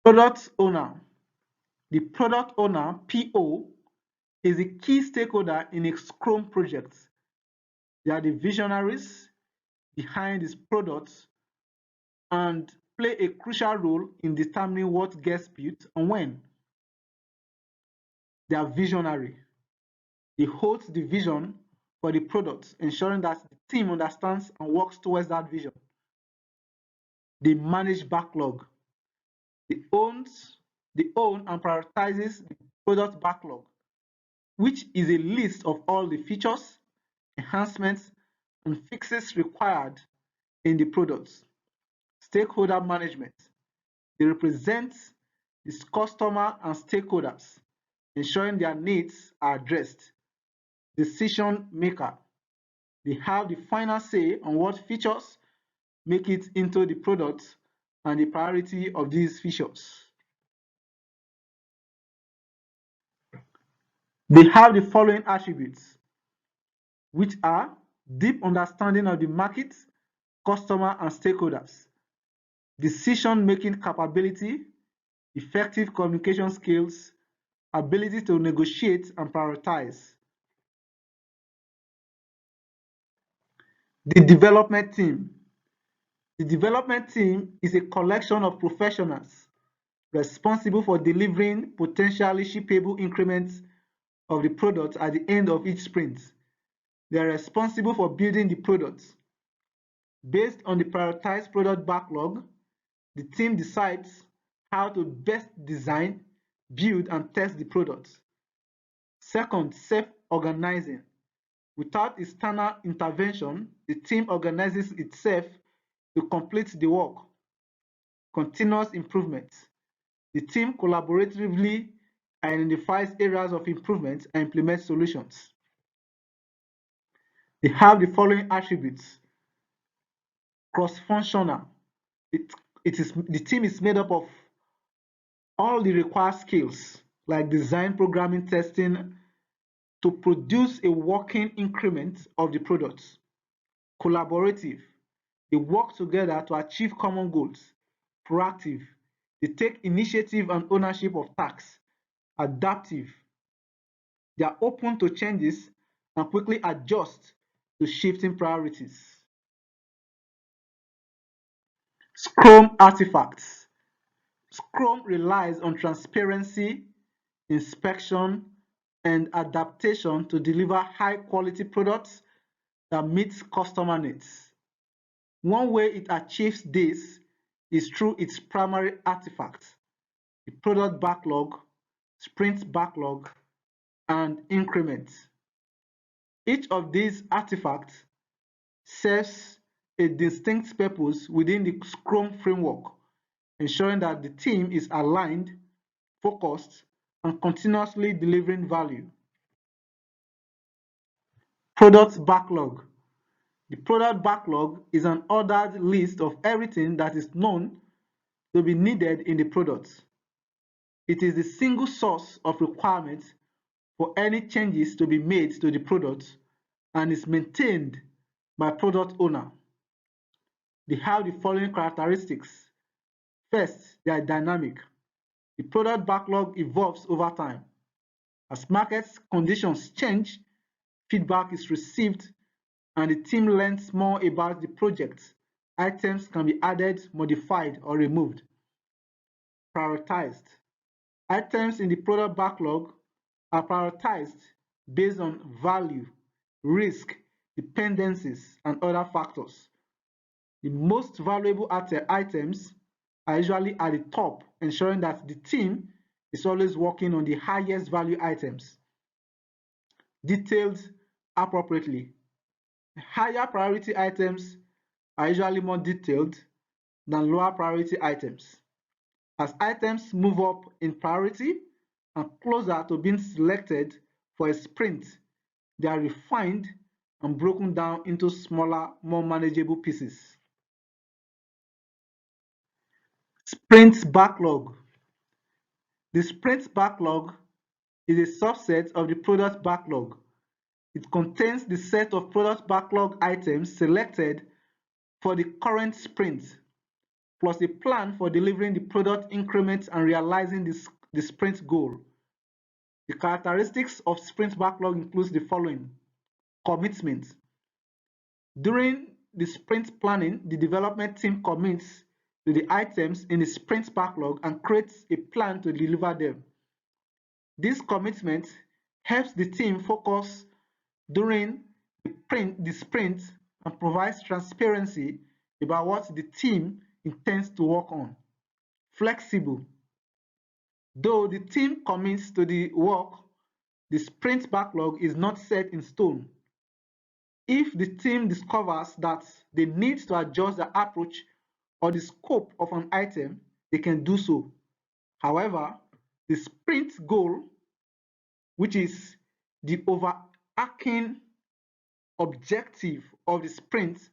Product owner. The product owner, PO, is a key stakeholder in a Scrum project. They are the visionaries behind these products and play a crucial role in determining what gets built and when. They are visionary. They hold the vision for the product, ensuring that the team understands and works towards that vision. They manage backlog. They owns they own and prioritizes the product backlog, which is a list of all the features, enhancements, and fixes required in the products. Stakeholder management. They represent its customer and stakeholders, ensuring their needs are addressed. Decision maker. They have the final say on what features make it into the product and the priority of these features. They have the following attributes, which are deep understanding of the market, customer, and stakeholders, decision-making capability, effective communication skills, ability to negotiate and prioritize. The development team. The development team is a collection of professionals responsible for delivering potentially shippable increments of the product at the end of each sprint. They are responsible for building the product. Based on the prioritized product backlog, the team decides how to best design, build, and test the product. Second, self-organizing. Without external intervention, the team organizes itself to complete the work. Continuous improvement. The team collaboratively identifies areas of improvement and implements solutions. They have the following attributes. Cross-functional. The team is made up of all the required skills like design, programming, testing to produce a working increment of the products. Collaborative. They work together to achieve common goals. Proactive. They take initiative and ownership of tasks. Adaptive. They are open to changes and quickly adjust to shifting priorities. Scrum artifacts. Scrum relies on transparency, inspection, and adaptation to deliver high-quality products that meet customer needs. One way it achieves this is through its primary artifacts, the product backlog, sprint backlog, and increments. Each of these artifacts serves a distinct purpose within the Scrum framework, ensuring that the team is aligned, focused, and continuously delivering value. Product backlog. The product backlog is an ordered list of everything that is known to be needed in the product. It is the single source of requirements for any changes to be made to the product and is maintained by product owner. They have the following characteristics. First, they are dynamic. The product backlog evolves over time. As market conditions change, feedback is received and the team learns more about the project. Items can be added, modified, or removed. Prioritized. Items in the product backlog are prioritized based on value, risk, dependencies, and other factors. The most valuable items are usually at the top, ensuring that the team is always working on the highest value items. Detailed appropriately. Higher priority items are usually more detailed than lower priority items. As items move up in priority and closer to being selected for a sprint, they are refined and broken down into smaller, more manageable pieces. Sprint backlog. The sprint backlog is a subset of the product backlog. It contains the set of product backlog items selected for the current sprint. plus a plan for delivering the product increments and realizing the sprint goal. The characteristics of sprint backlog includes the following. Commitment. During the sprint planning, the development team commits to the items in the sprint backlog and creates a plan to deliver them. This commitment helps the team focus during the sprint and provides transparency about what the team intends to work on. Flexible. Though the team commits to the work, the sprint backlog is not set in stone. If the team discovers that they need to adjust the approach or the scope of an item, they can do so. However, the sprint goal, which is the overarching objective of the sprint,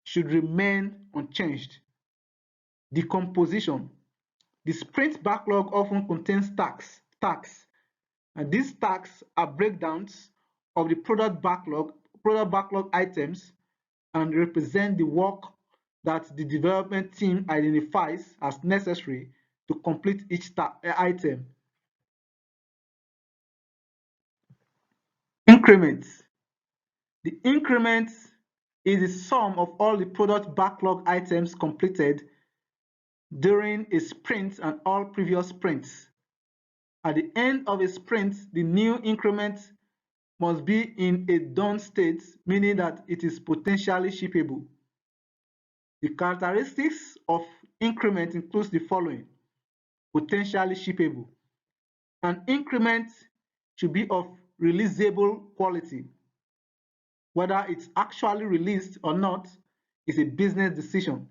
should remain unchanged. Decomposition. The sprint backlog often contains tasks, and these tasks are breakdowns of the product backlog items and represent the work that the development team identifies as necessary to complete each item. Increments. The increment is the sum of all the product backlog items completed during a sprint and all previous sprints. At the end of a sprint, the new increment must be in a done state, meaning that it is potentially shippable. The characteristics of increment includes the following. Potentially shippable. An increment should be of releasable quality. Whether it's actually released or not is a business decision,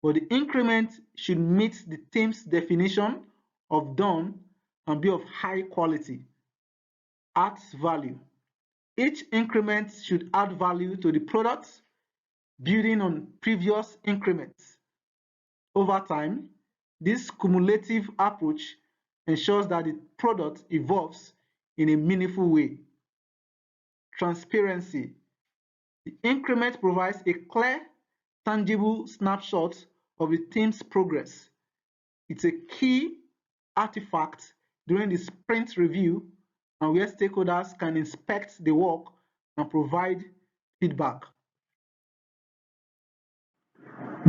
but the increment should meet the team's definition of done and be of high quality. Adds value. Each increment should add value to the product, building on previous increments. Over time, this cumulative approach ensures that the product evolves in a meaningful way. Transparency. The increment provides a clear, tangible snapshot of the team's progress. It's a key artifact during the sprint review and where stakeholders can inspect the work and provide feedback.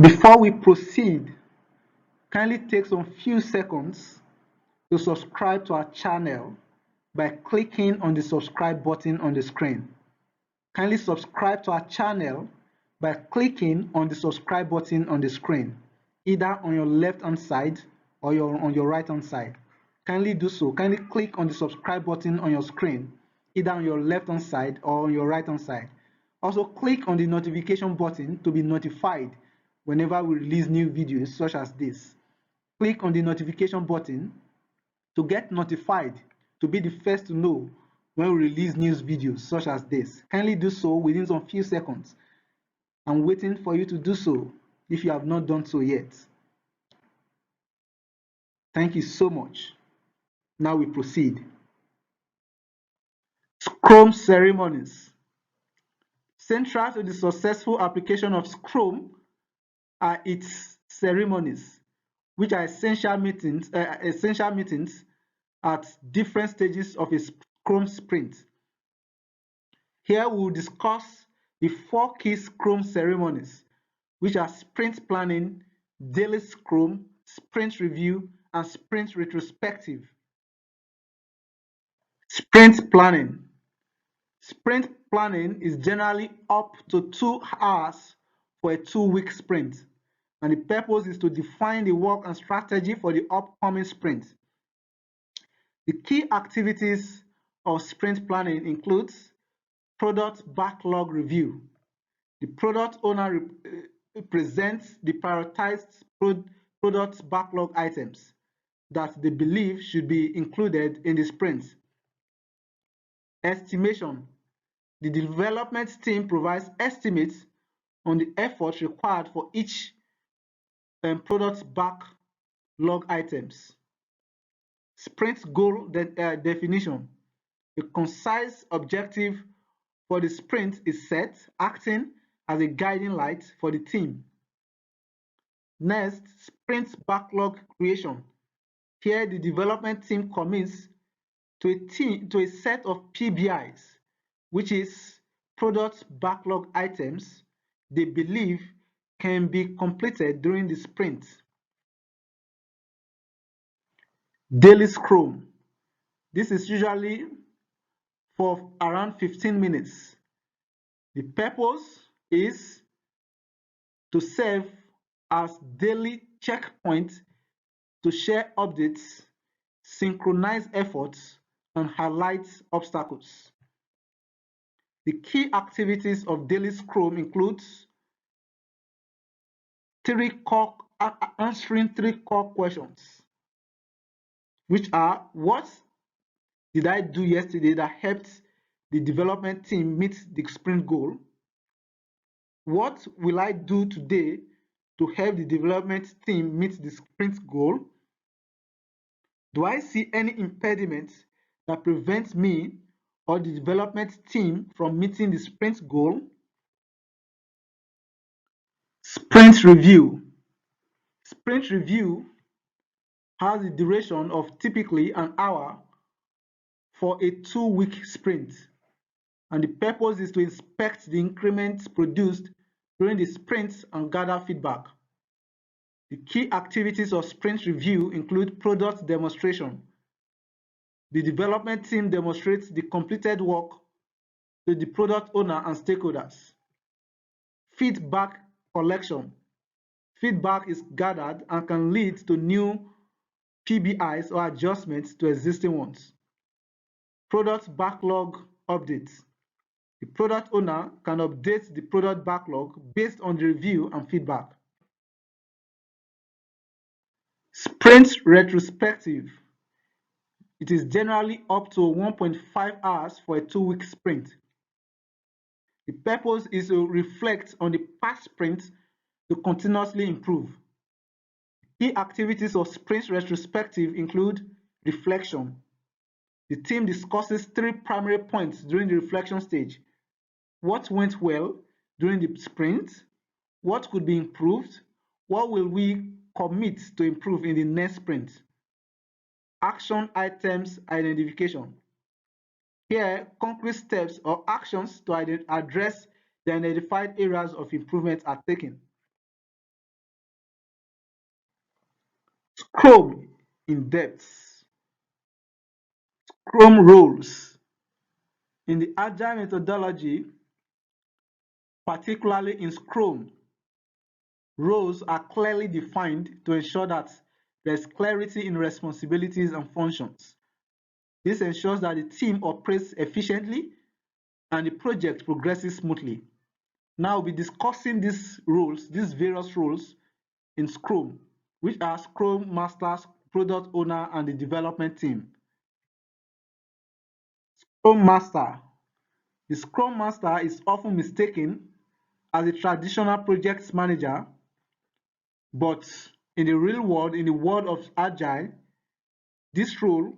Before we proceed, kindly take some few seconds to subscribe to our channel by clicking on the subscribe button on the screen. Kindly subscribe to our channel by clicking on the subscribe button on the screen, either on your left hand side or on your right hand side. Kindly do so. Kindly click on the subscribe button on your screen, either on your left hand side or on your right hand side. Also click on the notification button to be notified whenever we release new videos such as this. Click on the notification button to get notified, to be the first to know when we release news videos such as this. Kindly do so within some few seconds. I'm waiting for you to do so if you have not done so yet. Thank you so much. Now we proceed. Scrum ceremonies. Central to the successful application of Scrum are its ceremonies, which are essential meetings at different stages of a Scrum sprint. Here we will discuss the 4 key Scrum ceremonies, which are sprint planning, daily Scrum, sprint review, and sprint retrospective. Sprint planning. Sprint planning is generally up to 2 hours for a 2-week sprint, and the purpose is to define the work and strategy for the upcoming sprint. The key activities of sprint planning includes product backlog review. The product owner presents the prioritized product backlog items that they believe should be included in the sprint. Estimation. The development team provides estimates on the effort required for each product backlog items. Sprint goal definition. A concise objective for the sprint is set, acting as a guiding light for the team. Next, sprint backlog creation. Here, the development team commits to a set of PBIs, which is product backlog items they believe can be completed during the sprint. Daily Scrum. This is usually for around 15 minutes. The purpose is to serve as daily checkpoints to share updates, synchronize efforts, and highlight obstacles. The key activities of daily Scrum includes answering three core questions, which are: what did I do yesterday that helped the development team meet the sprint goal? What will I do today to help the development team meet the sprint goal? Do I see any impediments that prevents me or the development team from meeting the sprint goal? Sprint review. Sprint review has a duration of typically an hour for a 2-week sprint, and the purpose is to inspect the increments produced during the sprints and gather feedback. The key activities of sprint review include product demonstration. The development team demonstrates the completed work to the product owner and stakeholders. Feedback collection. Feedback is gathered and can lead to new PBIs or adjustments to existing ones. Product backlog updates. The product owner can update the product backlog based on the review and feedback. Sprint retrospective. It is generally up to 1.5 hours for a 2-week sprint. The purpose is to reflect on the past sprint to continuously improve. Key activities of sprint retrospective include reflection. The team discusses 3 primary points during the reflection stage: what went well during the sprint, what could be improved, what will we commit to improve in the next sprint. Action items identification. Here, concrete steps or actions to address the identified areas of improvement are taken. Scrum in depth. Scrum roles. In the Agile methodology, particularly in Scrum, roles are clearly defined to ensure that there's clarity in responsibilities and functions. This ensures that the team operates efficiently and the project progresses smoothly. Now we'll be discussing these various roles in Scrum, which are Scrum Masters, Product Owner, and the development team. Scrum Master. The Scrum Master is often mistaken as a traditional project manager, but in the real world, in the world of Agile, this role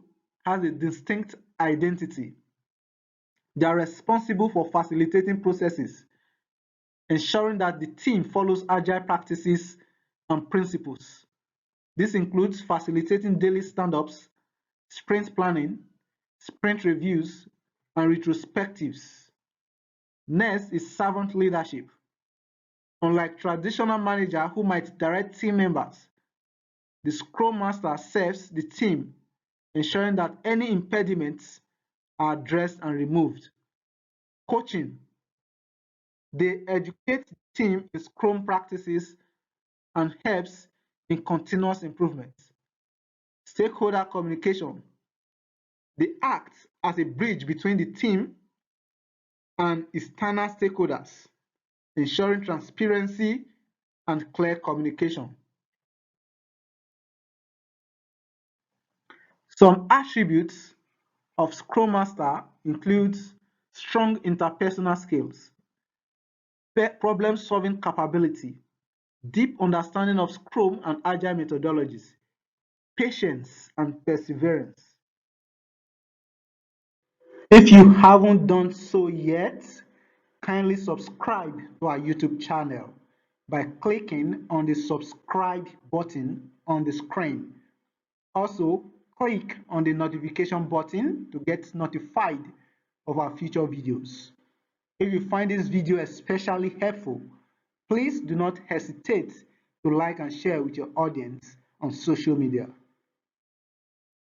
has a distinct identity. They are responsible for facilitating processes, ensuring that the team follows Agile practices and principles. This includes facilitating daily stand-ups, sprint planning, sprint reviews, and retrospectives. Next is servant leadership. Unlike traditional manager who might direct team members, the Scrum Master serves the team, ensuring that any impediments are addressed and removed. Coaching. They educate the team in Scrum practices and helps in continuous improvement. Stakeholder communication. They act as a bridge between the team and external stakeholders, ensuring transparency and clear communication. Some attributes of Scrum Master includes strong interpersonal skills, problem-solving capability, deep understanding of Scrum and Agile methodologies, patience and perseverance. If you haven't done so yet, kindly subscribe to our YouTube channel. by clicking on the subscribe button on the screen. Also, click on the notification button to get notified of our future videos. If you find this video especially helpful, please do not hesitate to like and share with your audience on social media.